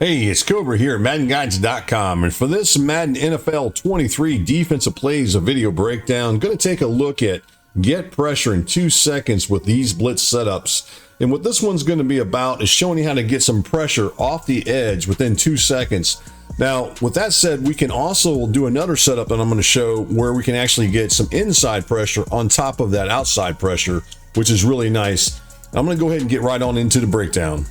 Hey, it's Cobra here at MaddenGuides.com, and for this Madden NFL 23 defensive plays, a video breakdown, going to take a look at get pressure in 2 seconds with these blitz setups. And what this one's going to be about is showing you how to get some pressure off the edge within 2 seconds. Now, with that said, we can also do another setup that I'm going to show where we can actually get some inside pressure on top of that outside pressure, which is really nice. I'm going to go ahead and get right on into the breakdown.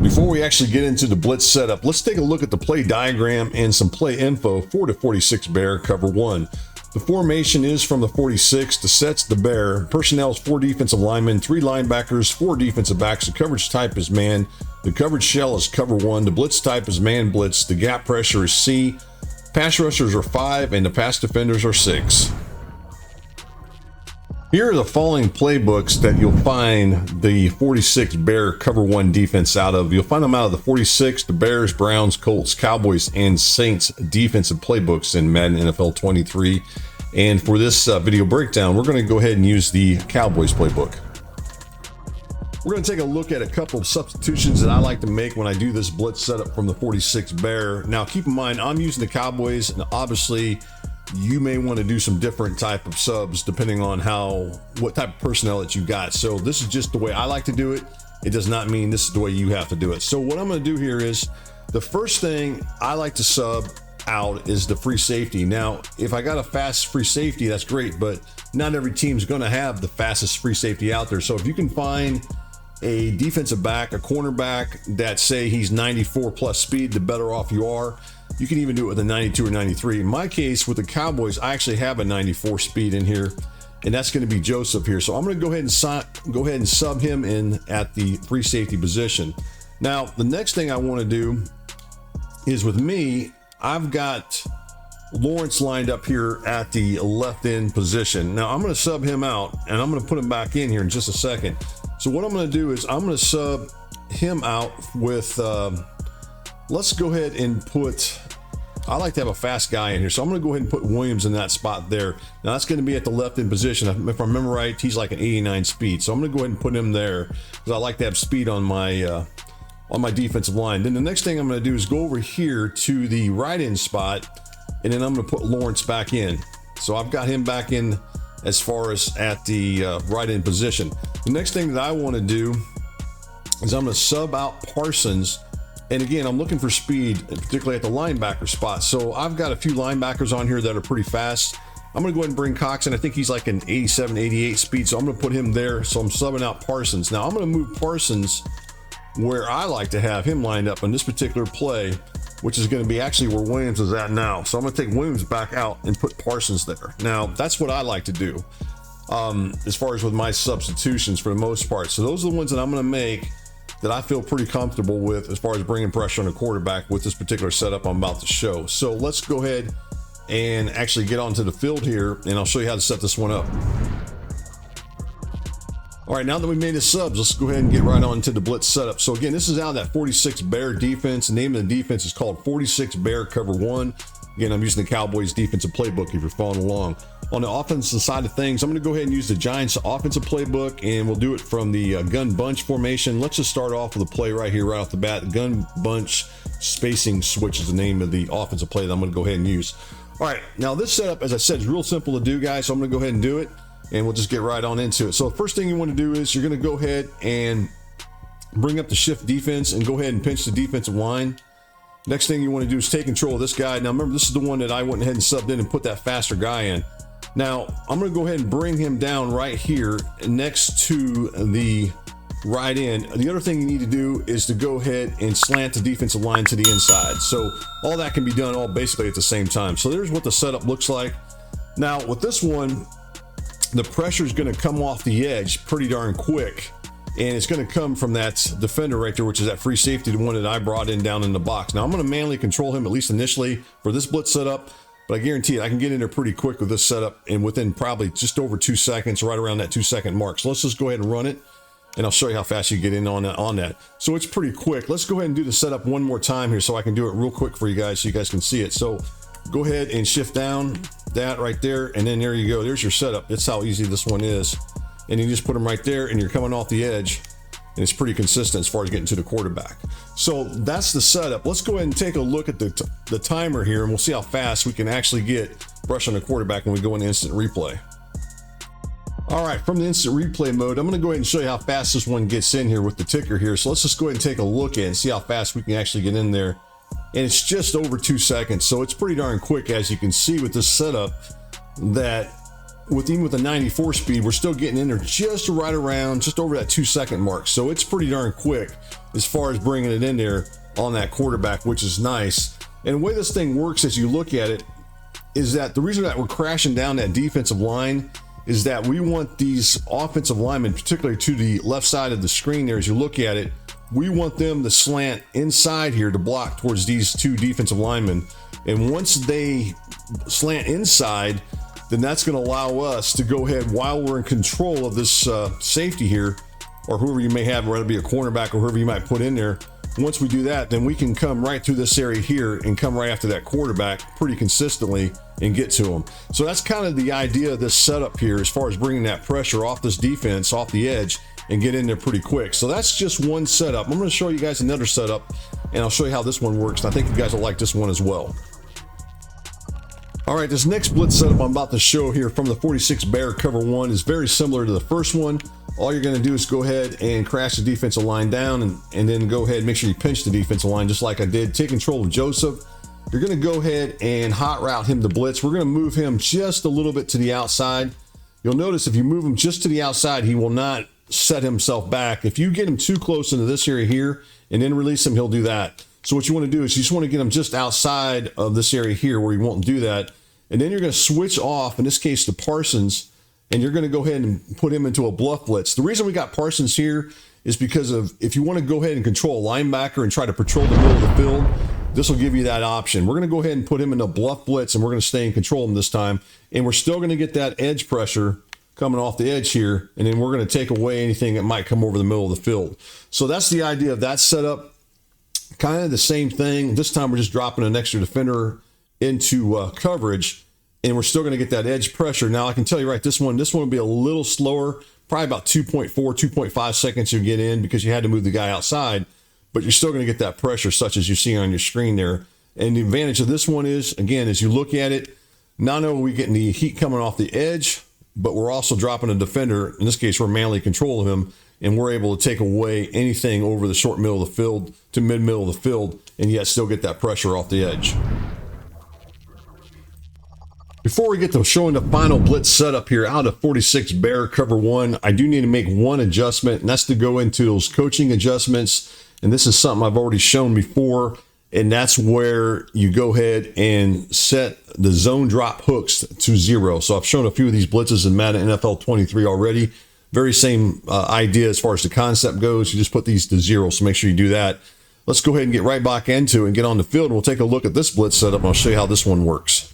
Before we actually get into the blitz setup, let's take a look at the play diagram and some play info for the 46 bear cover one. The formation is from the 46, the sets the bear, personnel is 4 defensive linemen, 3 linebackers, 4 defensive backs, the coverage type is man, the coverage shell is cover 1, the blitz type is man blitz, the gap pressure is C, pass rushers are 5, and the pass defenders are 6. Here are the following playbooks that you'll find the 46 bear cover 1 defense out of. You'll find them out of the 46, the Bears, Browns, Colts, Cowboys, and Saints defensive playbooks in Madden NFL 23. And for this video breakdown, we're going to go ahead and use the Cowboys playbook. We're going to take a look at a couple of substitutions that I like to make when I do this blitz setup from the 46 bear. Now, keep in mind, I'm using the Cowboys, and obviously, you may want to do some different type of subs depending on what type of personnel that you got. So this is just the way I like to do it. It does not mean this is the way you have to do it. So what I'm going to do here is the first thing I like to sub out is the free safety. Now, if I got a fast free safety, that's great, but not every team's going to have the fastest free safety out there. So if you can find a defensive back, a cornerback that say he's 94 plus speed, the better off you are. You can even do it with a 92 or 93. In my case, with the Cowboys, I actually have a 94 speed in here, and that's going to be Joseph here. So I'm going to go ahead and sub him in at the free safety position. Now, the next thing I want to do is with me, I've got Lawrence lined up here at the left end position. Now, I'm going to sub him out, and I'm going to put him back in here in just a second. So what I'm going to do is I'm going to sub him out with... let's go ahead and put, I like to have a fast guy in here. So I'm going to go ahead and put Williams in that spot there. Now that's going to be at the left end position. If I remember right, he's like an 89 speed. So I'm going to go ahead and put him there because I like to have speed on my defensive line. Then the next thing I'm going to do is go over here to the right end spot, and then I'm going to put Lawrence back in. So I've got him back in as far as at the right end position. The next thing that I want to do is I'm going to sub out Parsons. And again, I'm looking for speed, particularly at the linebacker spot. So I've got a few linebackers on here that are pretty fast. I'm going to go ahead and bring Cox in. I think he's like an 87, 88 speed. So I'm going to put him there. So I'm subbing out Parsons. Now I'm going to move Parsons where I like to have him lined up in this particular play, which is going to be actually where Williams is at now. So I'm going to take Williams back out and put Parsons there. Now that's what I like to do as far as with my substitutions for the most part. So those are the ones that I'm going to make that I feel pretty comfortable with as far as bringing pressure on a quarterback with this particular setup I'm about to show. So let's go ahead and actually get onto the field here, and I'll show you how to set this one up. All right, now that we made the subs, let's go ahead and get right on to the blitz setup. So again, this is out of that 46 bear defense. The name of the defense is called 46 bear cover 1. Again, I'm using the Cowboys defensive playbook if you're following along. On the offensive side of things, I'm going to go ahead and use the Giants offensive playbook, and we'll do it from the gun bunch formation. Let's just start off with a play right here, right off the bat. Gun bunch spacing switch is the name of the offensive play that I'm going to go ahead and use. All right, now this setup, as I said, is real simple to do, guys. So I'm going to go ahead and do it, and we'll just get right on into it. So the first thing you want to do is you're going to go ahead and bring up the shift defense and go ahead and pinch the defensive line. Next thing you want to do is take control of this guy. Now remember, this is the one that I went ahead and subbed in and put that faster guy in. Now I'm going to go ahead and bring him down right here next to the right end. The other thing you need to do is to go ahead and slant the defensive line to the inside. So all that can be done all basically at the same time. So there's what the setup looks like. Now with this one, the pressure is going to come off the edge pretty darn quick. And it's going to come from that defender right there, which is that free safety, the one that I brought in down in the box. Now I'm going to manually control him, at least initially, for this blitz setup. But I guarantee I can get in there pretty quick with this setup, and within probably just over 2 seconds, right around that 2 second mark. So let's just go ahead and run it, and I'll show you how fast you get in on that. So it's pretty quick. Let's go ahead and do the setup one more time here so I can do it real quick for you guys so you guys can see it. So Go ahead and shift down that right there, and then there you go. There's your setup. That's how easy this one is. And you just put them right there, and you're coming off the edge, and it's pretty consistent as far as getting to the quarterback. So that's the setup. Let's go ahead and take a look at the timer here, and we'll see how fast we can actually get brush on the quarterback when we go into instant replay. All right, from the instant replay mode, I'm going to go ahead and show you how fast this one gets in here with the ticker here. So let's just go ahead and take a look at it and see how fast we can actually get in there. And it's just over 2 seconds, so it's pretty darn quick. As you can see with this setup, that even with the 94 speed, we're still getting in there just right around, just over that 2 second mark. So it's pretty darn quick as far as bringing it in there on that quarterback, which is nice. And the way this thing works, as you look at it, is that the reason that we're crashing down that defensive line is that we want these offensive linemen, particularly to the left side of the screen there, as you look at it, we want them to slant inside here to block towards these two defensive linemen. And once they slant inside, then that's going to allow us to go ahead while we're in control of this safety here, or whoever you may have, whether it be a cornerback or whoever you might put in there. Once we do that, then we can come right through this area here and come right after that quarterback pretty consistently and get to them. So that's kind of the idea of this setup here as far as bringing that pressure off this defense, off the edge, and get in there pretty quick. So that's just one setup. I'm going to show you guys another setup, and I'll show you how this one works. And I think you guys will like this one as well. All right, this next blitz setup I'm about to show here from the '46 Bear cover one is very similar to the first one. All you're going to do is go ahead and crash the defensive line down, and then go ahead and make sure you pinch the defensive line just like I did. Take control of Joseph. You're going to go ahead and hot route him to blitz. We're going to move him just a little bit to the outside. You'll notice if you move him just to the outside, he will not set himself back. If you get him too close into this area here and then release him, he'll do that. So what you want to do is you just want to get him just outside of this area here where he won't do that. And then you're going to switch off, in this case, to Parsons, and you're going to go ahead and put him into a bluff blitz. The reason we got Parsons here is because of if you want to go ahead and control a linebacker and try to patrol the middle of the field, this will give you that option. We're going to go ahead and put him in a bluff blitz, and we're going to stay in control of him this time. And we're still going to get that edge pressure coming off the edge here, and then we're going to take away anything that might come over the middle of the field. So that's the idea of that setup. Kind of the same thing. This time we're just dropping an extra defender into coverage, and we're still going to get that edge pressure. Now I can tell you right, this one will be a little slower, probably about 2.4, 2.5 seconds you get in because you had to move the guy outside, but you're still going to get that pressure such as you see on your screen there. And the advantage of this one is, again, as you look at it, not only are we getting the heat coming off the edge, but we're also dropping a defender. In this case, we're manually controlling him, and we're able to take away anything over the short middle of the field to mid-middle of the field, and yet still get that pressure off the edge. Before we get to showing the final blitz setup here out of '46 Bear cover one, I do need to make one adjustment, and that's to go into those coaching adjustments. And this is something I've already shown before, and that's where you go ahead and set the zone drop hooks to 0. So I've shown a few of these blitzes in Madden NFL 23 already. Very same idea as far as the concept goes. You just put these to 0, so make sure you do that. Let's go ahead and get right back into it and get on the field, and we'll take a look at this blitz setup, and I'll show you how this one works.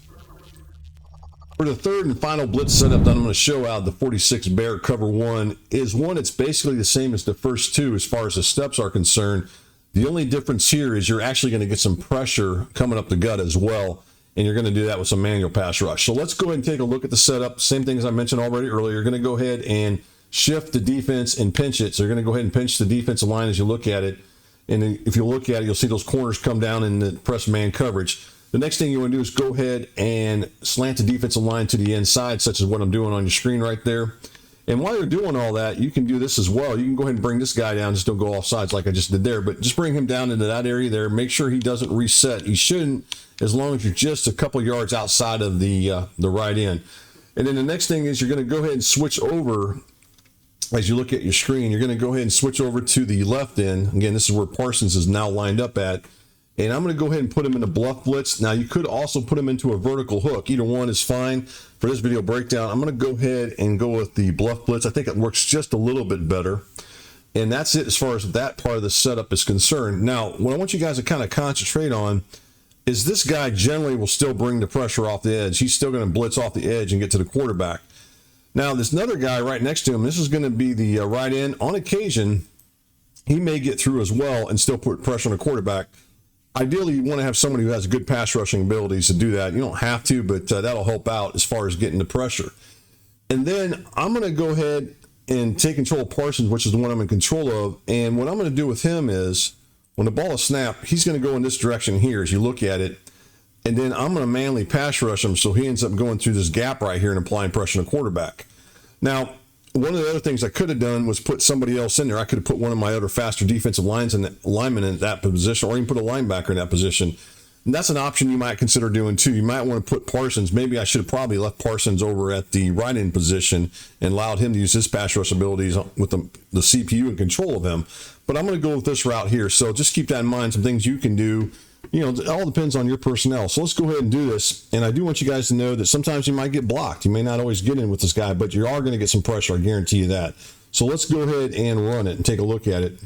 For the third and final blitz setup that I'm going to show out, the '46 Bear cover one is one that's basically the same as the first two as far as the steps are concerned. The only difference here is you're actually going to get some pressure coming up the gut as well, and you're going to do that with some manual pass rush. So let's go ahead and take a look at the setup. Same thing as I mentioned already earlier. You're going to go ahead and shift the defense and pinch it. So you're going to go ahead and pinch the defensive line as you look at it. And if you look at it, you'll see those corners come down in the press man coverage. The next thing you want to do is go ahead and slant the defensive line to the inside, such as what I'm doing on your screen right there. And while you're doing all that, you can do this as well. You can go ahead and bring this guy down. Just don't go off sides like I just did there, but just bring him down into that area there. Make sure he doesn't reset. He shouldn't, as long as you're just a couple yards outside of the right end. And then the next thing is you're going to go ahead and switch over. As you look at your screen, you're going to go ahead and switch over to the left end. Again, this is where Parsons is now lined up at. And I'm going to go ahead and put him in a bluff blitz. Now, you could also put him into a vertical hook. Either one is fine. For this video breakdown, I'm going to go ahead and go with the bluff blitz. I think it works just a little bit better. And that's it as far as that part of the setup is concerned. Now, what I want you guys to kind of concentrate on is this guy generally will still bring the pressure off the edge. He's still going to blitz off the edge and get to the quarterback. Now, this another guy right next to him, this is going to be the right end. On occasion, he may get through as well and still put pressure on the quarterback. Ideally, you want to have somebody who has good pass rushing abilities to do that. You don't have to, but that'll help out as far as getting the pressure. And then I'm going to go ahead and take control of Parsons, which is the one I'm in control of. And what I'm going to do with him is, when the ball is snapped, he's going to go in this direction here as you look at it. And then I'm going to manually pass rush him so he ends up going through this gap right here and applying pressure on the quarterback. Now, one of the other things I could have done was put somebody else in there. I could have put one of my other faster defensive linemen in that position, or even put a linebacker in that position. And that's an option you might consider doing too. You might want to put Parsons. Maybe I should have probably left Parsons over at the right end position and allowed him to use his pass rush abilities with the CPU and control of him. But I'm going to go with this route here. So just keep that in mind. Some things you can do. You know, it all depends on your personnel. So let's go ahead and do this. And I do want you guys to know that sometimes you might get blocked. You may not always get in with this guy, but you are going to get some pressure. I guarantee you that. So let's go ahead and run it and take a look at it.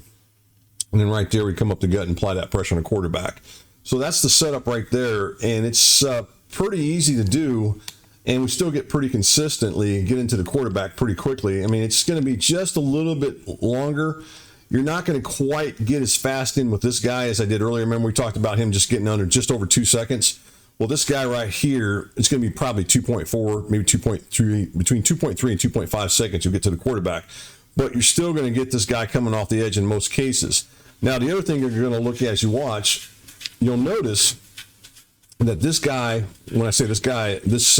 And then right there, we come up the gut and apply that pressure on the quarterback. So that's the setup right there. And it's pretty easy to do. And we still get pretty consistently and get into the quarterback pretty quickly. I mean, it's going to be just a little bit longer. You're not going to quite get as fast in with this guy as I did earlier. Remember, we talked about him just getting under just over 2 seconds. Well, this guy right here, it's going to be probably 2.4, maybe 2.3, between 2.3 and 2.5 seconds you'll get to the quarterback. But you're still going to get this guy coming off the edge in most cases. Now, the other thing you're going to look at as you watch, you'll notice that this guy, when I say this guy, this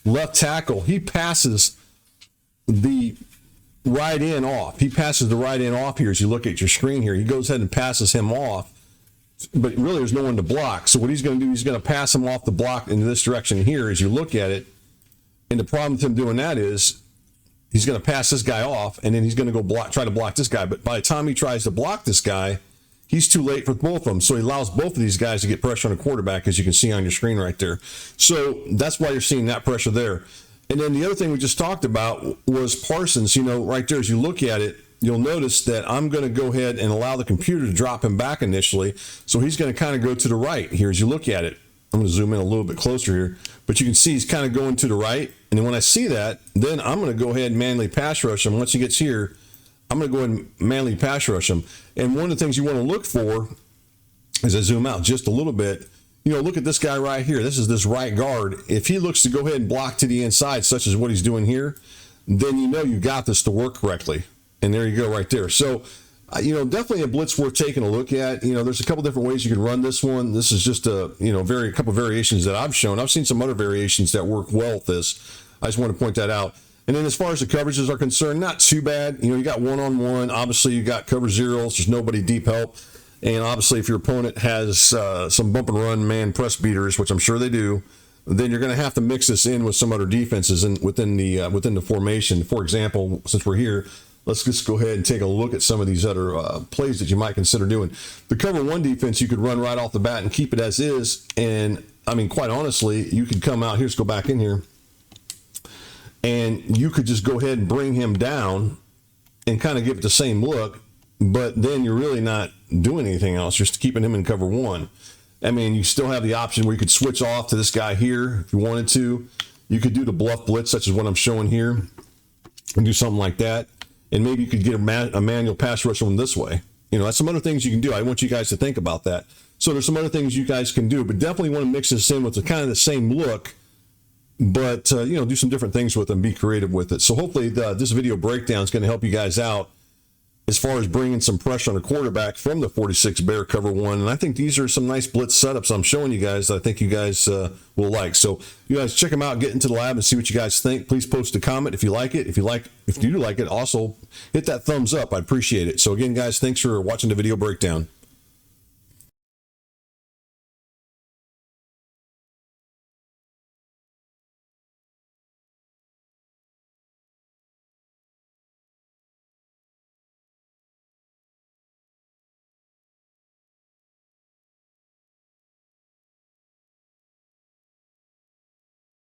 left tackle, he passes the right end off. He passes the right end off here as you look at your screen here. He goes ahead and passes him off, but really there's no one to block. So what he's going to do, he's going to pass him off the block into this direction here as you look at it. And the problem with him doing that is he's going to pass this guy off, and then he's going to go try to block this guy. But by the time he tries to block this guy, he's too late for both of them. So he allows both of these guys to get pressure on the quarterback, as you can see on your screen right there. So that's why you're seeing that pressure there. And then the other thing we just talked about was Parsons. You know, right there as you look at it, you'll notice that I'm going to go ahead and allow the computer to drop him back initially. So he's going to kind of go to the right here as you look at it. I'm going to zoom in a little bit closer here. But you can see he's kind of going to the right. And then when I see that, then I'm going to go ahead and manually pass rush him. Once he gets here, I'm going to go ahead and manually pass rush him. And one of the things you want to look for, as I zoom out just a little bit, you know, look at this guy right here. This is this right guard. If he looks to go ahead and block to the inside, such as what he's doing here, then you know you got this to work correctly. And there you go right there. So, you know, definitely a blitz worth taking a look at. You know, there's a couple different ways you can run this one. This is just a, you know, couple variations that I've shown. I've seen some other variations that work well with this. I just want to point that out. And then as far as the coverages are concerned, not too bad. You know, you got one-on-one. Obviously, you got cover zeros. There's nobody deep help. And obviously, if your opponent has some bump and run man press beaters, which I'm sure they do, then you're going to have to mix this in with some other defenses within the formation. For example, since we're here, let's just go ahead and take a look at some of these other plays that you might consider doing. The cover one defense, you could run right off the bat and keep it as is. And I mean, quite honestly, you could come out here. Let's go back in here. And you could just go ahead and bring him down and kind of give it the same look, but then you're really not doing anything else, just keeping him in cover one. I mean, you still have the option where you could switch off to this guy here if you wanted to. You could do the bluff blitz, such as what I'm showing here, and do something like that. And maybe you could get a manual pass rush on this way. You know, that's some other things you can do. I want you guys to think about that. So there's some other things you guys can do, but definitely want to mix this in with the kind of the same look, but you know, do some different things with them, be creative with it. So hopefully this video breakdown is going to help you guys out as far as bringing some pressure on the quarterback from the 46 Bear cover one. And I think these are some nice blitz setups I'm showing you guys that I think you guys will like. So you guys check them out, get into the lab and see what you guys think. Please post a comment if you like it. If you do like it, also hit that thumbs up. I'd appreciate it. So again, guys, thanks for watching the video breakdown.